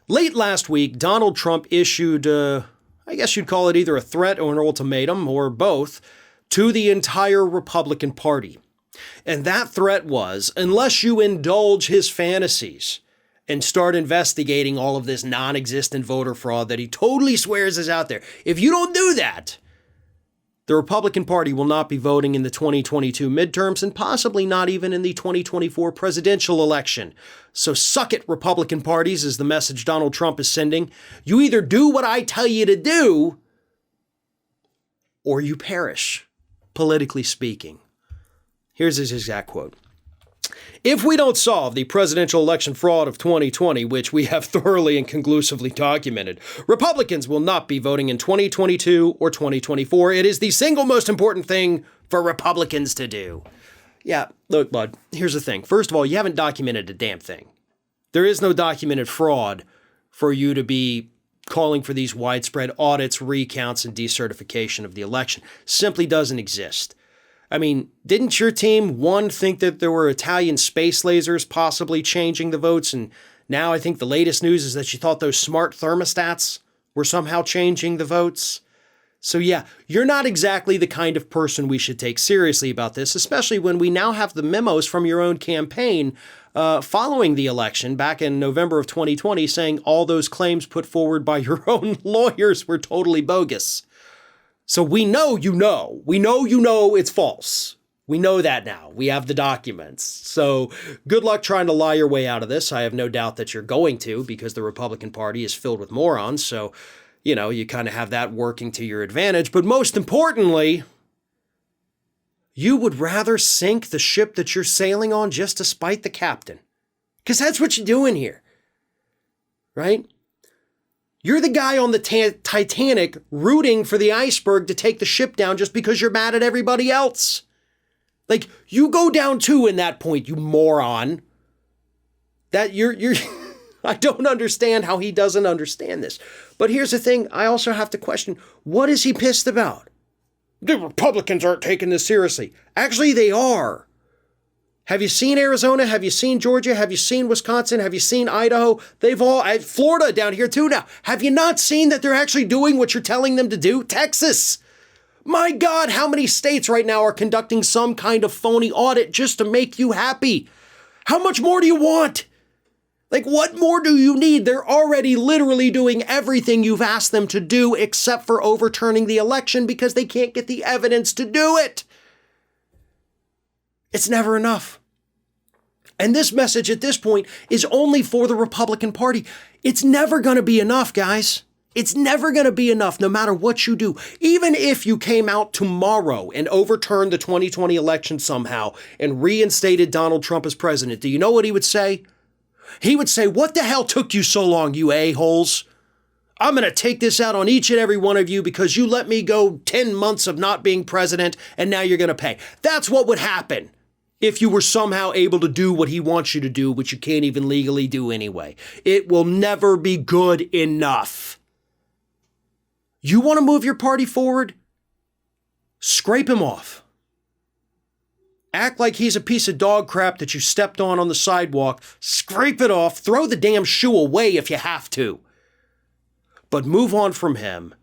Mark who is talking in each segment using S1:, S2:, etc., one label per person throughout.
S1: Late last week, Donald Trump issued, I guess you'd call it either a threat or an ultimatum, or both, to the entire Republican Party. And that threat was, unless you indulge his fantasies and start investigating all of this non-existent voter fraud that he totally swears is out there, if you don't do that, the Republican Party will not be voting in the 2022 midterms and possibly not even in the 2024 presidential election. So suck it, Republican parties, is the message Donald Trump is sending. You either do what I tell you to do, or you perish, politically speaking. Here's his exact quote. If we don't solve the presidential election fraud of 2020, which we have thoroughly and conclusively documented, Republicans will not be voting in 2022 or 2024. It is the single most important thing for Republicans to do. Yeah, look, bud, here's the thing. First of all, you haven't documented a damn thing. There is no documented fraud for you to be calling for these widespread audits, recounts, and decertification of the election. Simply doesn't exist. I mean, didn't your team, one, think that there were Italian space lasers possibly changing the votes? And now I think the latest news is that you thought those smart thermostats were somehow changing the votes. So yeah, you're not exactly the kind of person we should take seriously about this, especially when we now have the memos from your own campaign following the election back in November of 2020 saying all those claims put forward by your own lawyers were totally bogus. So we know you know. We know you know it's false. We know that now. We have the documents. So good luck trying to lie your way out of this. I have no doubt that you're going to, because the Republican Party is filled with morons. So, you know, you kind of have that working to your advantage. But most importantly, you would rather sink the ship that you're sailing on just to spite the captain. Because that's what you're doing here. Right? You're the guy on the Titanic rooting for the iceberg to take the ship down just because you're mad at everybody else. Like, you go down too in that point, you moron. That you're I don't understand how he doesn't understand this. But here's the thing, I also have to question, what is he pissed about? The Republicans aren't taking this seriously. Actually, they are. Have you seen Arizona? Have you seen Georgia? Have you seen Wisconsin? Have you seen Idaho? They've all, Florida down here too now. Have you not seen that they're actually doing what you're telling them to do? Texas. My God, how many states right now are conducting some kind of phony audit just to make you happy? How much more do you want? Like, what more do you need? They're already literally doing everything you've asked them to do except for overturning the election because they can't get the evidence to do it. It's never enough. And this message at this point is only for the Republican Party. It's never going to be enough, guys. It's never going to be enough, no matter what you do. Even if you came out tomorrow and overturned the 2020 election somehow and reinstated Donald Trump as president, do you know what he would say? He would say, "What the hell took you so long, you a-holes? I'm going to take this out on each and every one of you because you let me go 10 months of not being president, and now you're going to pay." That's what would happen if you were somehow able to do what he wants you to do, which you can't even legally do anyway. It will never be good enough. You want to move your party forward? Scrape him off. Act like he's a piece of dog crap that you stepped on the sidewalk. Scrape it off. Throw the damn shoe away if you have to. But move on from him.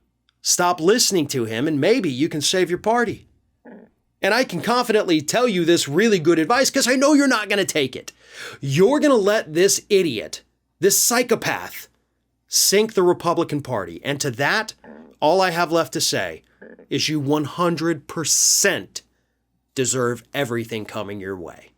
S1: Stop listening to him, and maybe you can save your party. And I can confidently tell you this really good advice because I know you're not going to take it. You're going to let this idiot, this psychopath, sink the Republican Party. And to that, all I have left to say is you 100% deserve everything coming your way.